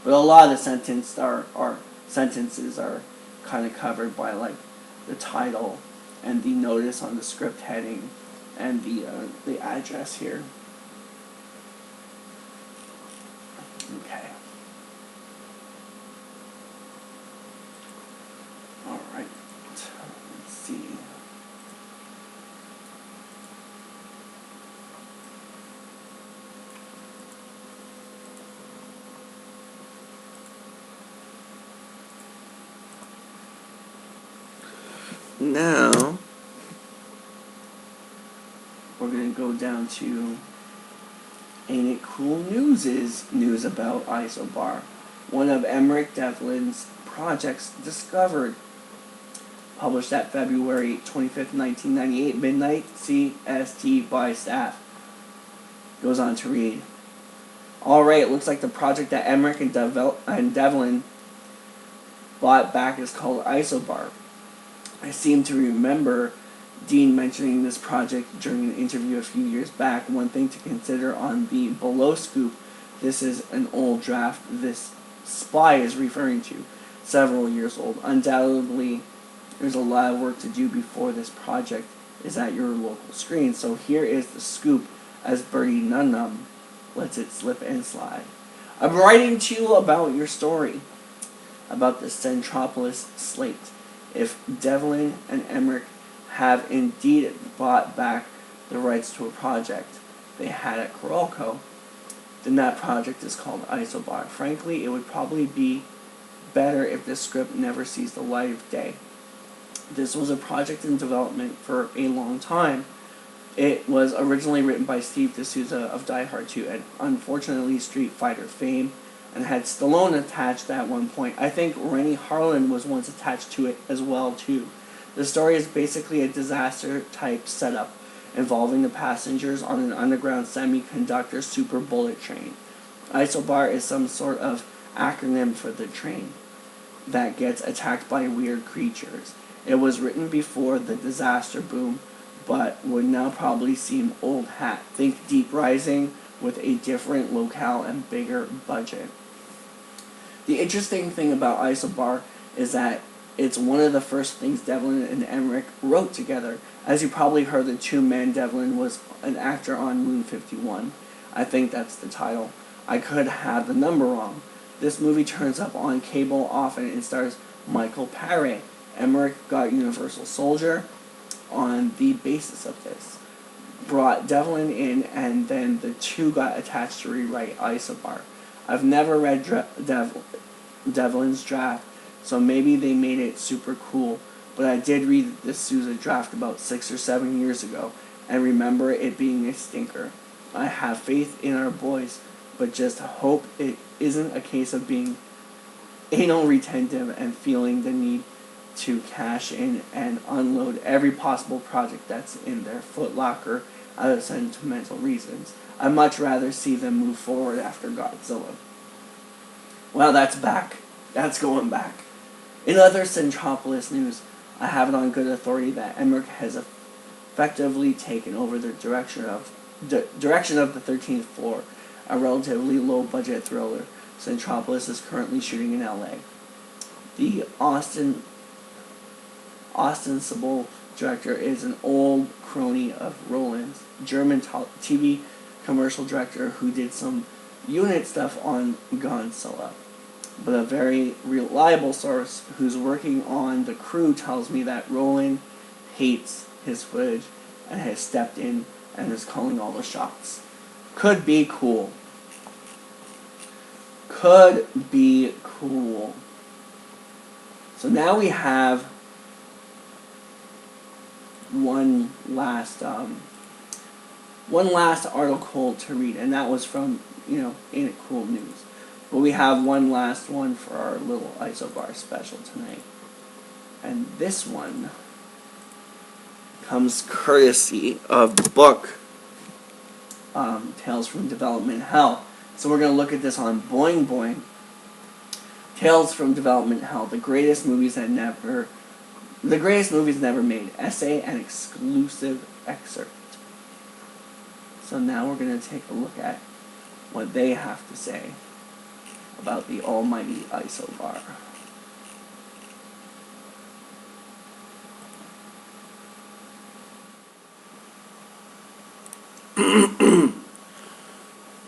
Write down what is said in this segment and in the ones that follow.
But a lot of the sentences are kind of covered by like the title and the notice on the script heading and the address here. Okay. All right. Let's see. Now, we're going to go down to Ain't It Cool News' news about Isobar. One of Emmerich Devlin's projects discovered. Published at February 25th, 1998, midnight, CST by staff. Goes on to read. Alright, it looks like the project that Emmerich and Devlin bought back is called Isobar. I seem to remember Dean mentioning this project during an interview a few years back. One thing to consider on the below scoop, this is an old draft this spy is referring to, several years old. Undoubtedly, there's a lot of work to do before this project is at your local screen. So here is the scoop as Bertie Nunnum lets it slip and slide. I'm writing to you about your story, about the Centropolis slate. If Devlin and Emmerich have indeed bought back the rights to a project they had at Coralco, then that project is called Isobar. Frankly, it would probably be better if this script never sees the light of day. This was a project in development for a long time. It was originally written by Steve D'Souza of Die Hard 2 and unfortunately Street Fighter fame, and had Stallone attached at one point. I think Rennie Harlan was once attached to it as well too. The story is basically a disaster type setup involving the passengers on an underground semiconductor super bullet train. Isobar is some sort of acronym for the train that gets attacked by weird creatures. It was written before the disaster boom, but would now probably seem old hat. Think Deep Rising with a different locale and bigger budget. The interesting thing about Isobar is that it's one of the first things Devlin and Emmerich wrote together. As you probably heard, the two men, Devlin was an actor on Moon 51. I think that's the title. I could have the number wrong. This movie turns up on cable often and stars Michael Paré. Emmerich got Universal Soldier on the basis of this. Brought Devlin in, and then the two got attached to rewrite Isobar. I've never read Devlin's draft, so maybe they made it super cool, but I did read the Sousa draft about 6 or 7 years ago, and remember it being a stinker. I have faith in our boys, but just hope it isn't a case of being anal retentive and feeling the need to cash in and unload every possible project that's in their footlocker out of sentimental reasons. I'd much rather see them move forward after Godzilla. Well, that's back. That's going back. In other Centropolis news, I have it on good authority that Emmerich has effectively taken over the direction of the 13th Floor, a relatively low-budget thriller. Centropolis is currently shooting in LA. The ostensible director is an old crony of Roland's, German TV commercial director who did some unit stuff on Godzilla. But a very reliable source who's working on the crew tells me that Roland hates his footage and has stepped in and is calling all the shots. Could be cool. Could be cool. So now we have one last article to read, and that was from, Ain't It Cool News. But we have one last one for our little Isobar special tonight. And this one comes courtesy of the book Tales from Development Hell. So we're going to look at this on Boing Boing. Tales from Development Hell, the greatest movies never made. Essay and exclusive excerpt. So now we're going to take a look at what they have to say. about the almighty Isobar.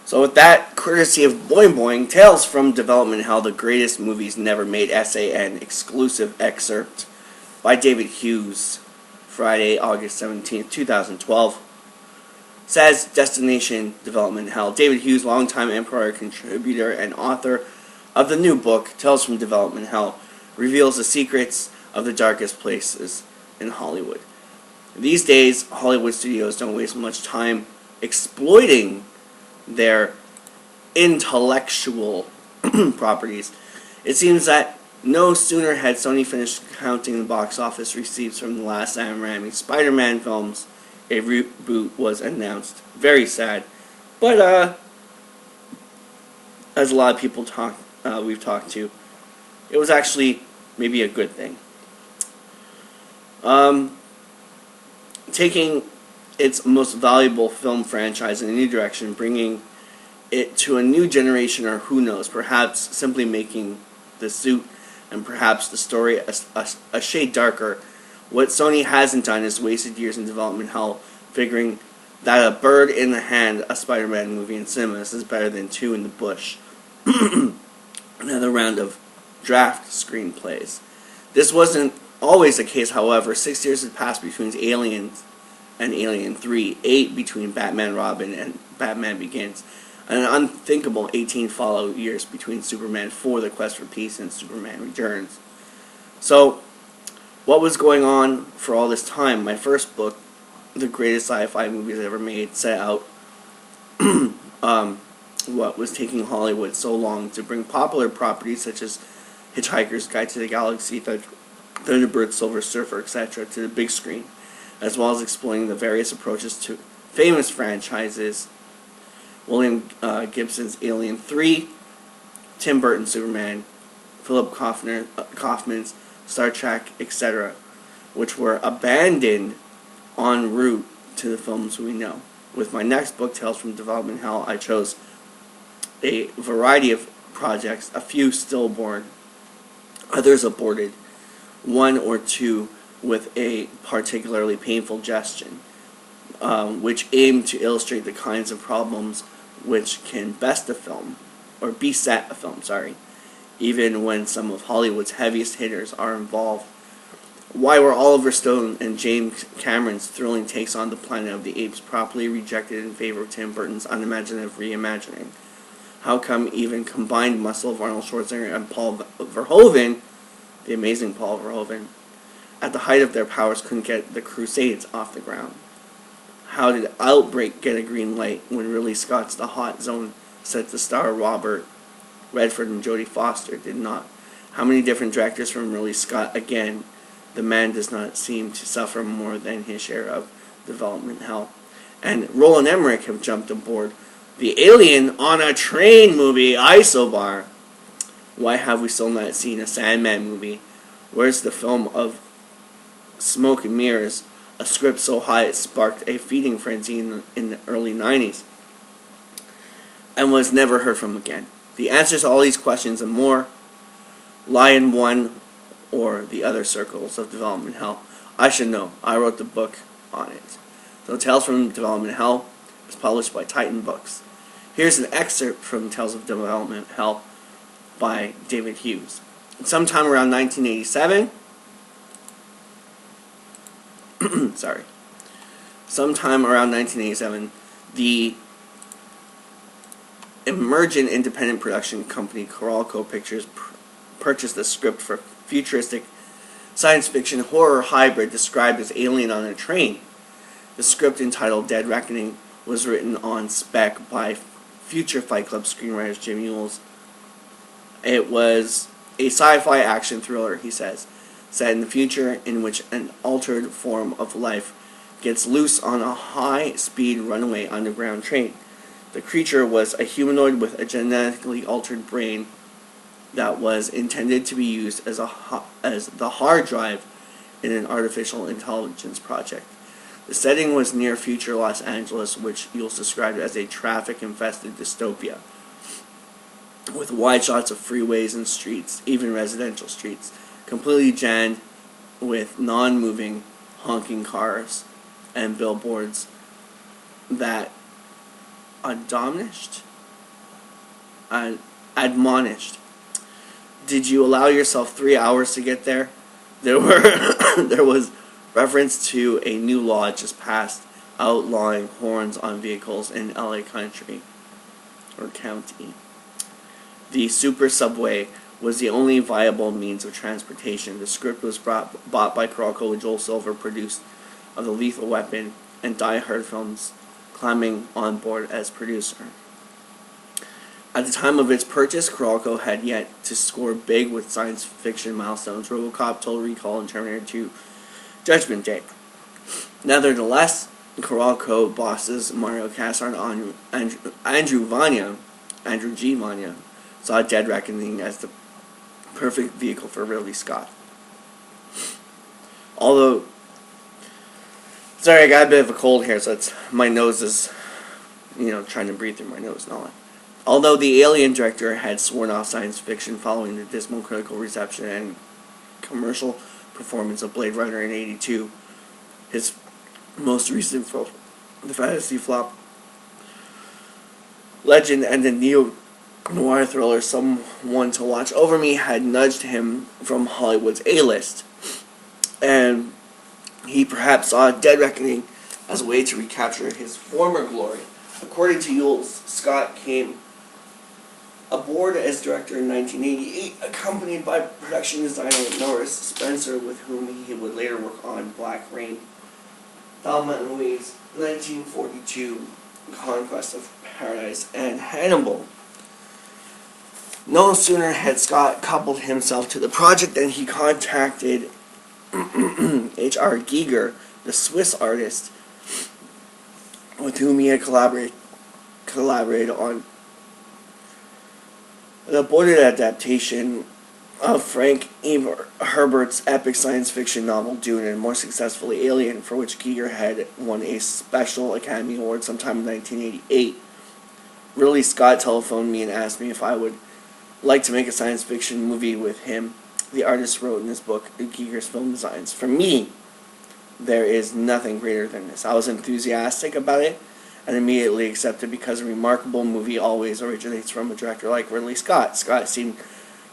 So with that, courtesy of Boing Boing, Tales from Development Hell, the greatest movies never made SAN exclusive excerpt by David Hughes, Friday, August 17th, 2012. Says Destination Development Hell. David Hughes, longtime Empire contributor and author of the new book, Tales from Development Hell, reveals the secrets of the darkest places in Hollywood. These days, Hollywood studios don't waste much time exploiting their intellectual properties. It seems that no sooner had Sony finished counting the box office receipts from the last Sam Raimi Spider-Man films, a reboot was announced. Very sad, but as a lot of people we've talked to, it was actually maybe a good thing. Taking its most valuable film franchise in a new direction, bringing it to a new generation, or who knows, perhaps simply making the suit and perhaps the story a shade darker. What Sony hasn't done is wasted years in development hell, figuring that a bird in the hand, a Spider-Man movie in cinemas, is better than two in the bush. Another round of draft screenplays. This wasn't always the case, however. 6 years had passed between Aliens and Alien 3, 8 between Batman Robin and Batman Begins, and an unthinkable 18 follow years between Superman 4, The Quest for Peace, and Superman Returns. So, what was going on for all this time? My first book, The Greatest Sci-Fi Movies Ever Made, set out what was taking Hollywood so long to bring popular properties such as Hitchhiker's Guide to the Galaxy, Thunderbird, Silver Surfer, etc. to the big screen, as well as exploring the various approaches to famous franchises. William Gibson's Alien 3, Tim Burton's Superman, Philip Kaufman's Star Trek, etc., which were abandoned en route to the films we know. With my next book, Tales from Development Hell, I chose a variety of projects, a few stillborn, others aborted, one or two with a particularly painful gesture, which aim to illustrate the kinds of problems which can beset a film, even when some of Hollywood's heaviest hitters are involved. Why were Oliver Stone and James Cameron's thrilling takes on the Planet of the Apes properly rejected in favor of Tim Burton's unimaginative reimagining? How come even combined muscle of Arnold Schwarzenegger and Paul Verhoeven, the amazing Paul Verhoeven, at the height of their powers couldn't get the Crusades off the ground? How did Outbreak get a green light when Ridley Scott's The Hot Zone set to star Robert Redford and Jodie Foster did not? How many different directors from Ridley Scott? Again, the man does not seem to suffer more than his share of development hell. And Roland Emmerich have jumped aboard the Alien on a Train movie, Isobar. Why have we still not seen a Sandman movie? Where's the film of Smoke and Mirrors, a script so high it sparked a feeding frenzy in the early 90s, and was never heard from again? The answers to all these questions and more lie in one or the other circles of development hell. I should know. I wrote the book on it. So Tales from Development Hell is published by Titan Books. Here's an excerpt from Tales of Development Hell by David Hughes. Sometime around 1987, the emergent independent production company Coralco Pictures purchased a script for futuristic science fiction horror hybrid described as Alien on a Train. The script, entitled Dead Reckoning, was written on spec by future Fight Club screenwriters Jim Mules. It was a sci-fi action thriller, he says, set in the future in which an altered form of life gets loose on a high-speed runaway underground train. The creature was a humanoid with a genetically altered brain that was intended to be used as the hard drive in an artificial intelligence project. The setting was near future Los Angeles, which Yules described as a traffic-infested dystopia. with wide shots of freeways and streets, even residential streets, completely jammed with non-moving, honking cars and billboards that admonished. Did you allow yourself 3 hours to get there? There was reference to a new law just passed outlawing horns on vehicles in LA County. The super subway was the only viable means of transportation. The script was bought by Carolco with Joel Silver, produced of the Lethal Weapon and Die Hard films, climbing on board as producer. At the time of its purchase, Carolco had yet to score big with science fiction milestones: RoboCop, Total Recall, and Terminator 2, Judgment Day. Nevertheless, Carolco bosses Mario Kassar and Andrew G. Vania saw Dead Reckoning as the perfect vehicle for Ridley Scott. Although, sorry, I got a bit of a cold here, so my nose is, trying to breathe through my nose and all that. Although the Alien director had sworn off science fiction following the dismal critical reception and commercial performance of Blade Runner in '82, his most recent film, the fantasy flop Legend and the neo-noir thriller Someone to Watch Over Me had nudged him from Hollywood's A-list, and he perhaps saw Dead Reckoning as a way to recapture his former glory. According to Yules, Scott came aboard as director in 1988, accompanied by production designer Norris Spencer, with whom he would later work on Black Rain, Thelma and Louise, 1942, Conquest of Paradise, and Hannibal. No sooner had Scott coupled himself to the project than he contacted H.R. Giger, the Swiss artist, with whom he had collaborated on the aborted adaptation of Frank Herbert's epic science fiction novel Dune, and more successfully Alien, for which Giger had won a special Academy Award sometime in 1988. Ridley Scott telephoned me and asked me if I would like to make a science fiction movie with him. The artist wrote in his book, Giger's Film Designs. For me, there is nothing greater than this. I was enthusiastic about it and immediately accepted, because a remarkable movie always originates from a director like Ridley Scott. Scott seemed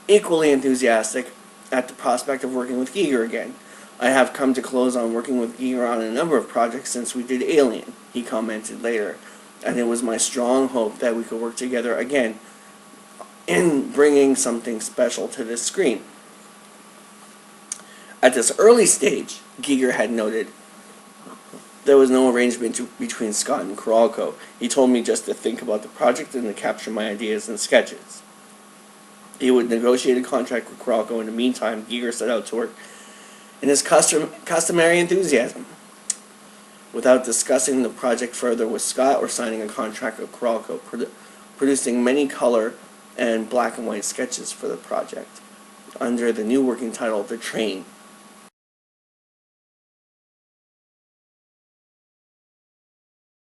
equally enthusiastic at the prospect of working with Giger again. I have come to close on working with Giger on a number of projects since we did Alien, he commented later, and it was my strong hope that we could work together again in bringing something special to this screen. At this early stage, Giger had noted, there was no arrangement between Scott and Carolco. He told me just to think about the project and to capture my ideas and sketches. He would negotiate a contract with Carolco. In the meantime, Giger set out to work in his customary enthusiasm, without discussing the project further with Scott or signing a contract with Carolco, producing many color and black and white sketches for the project under the new working title, The Train.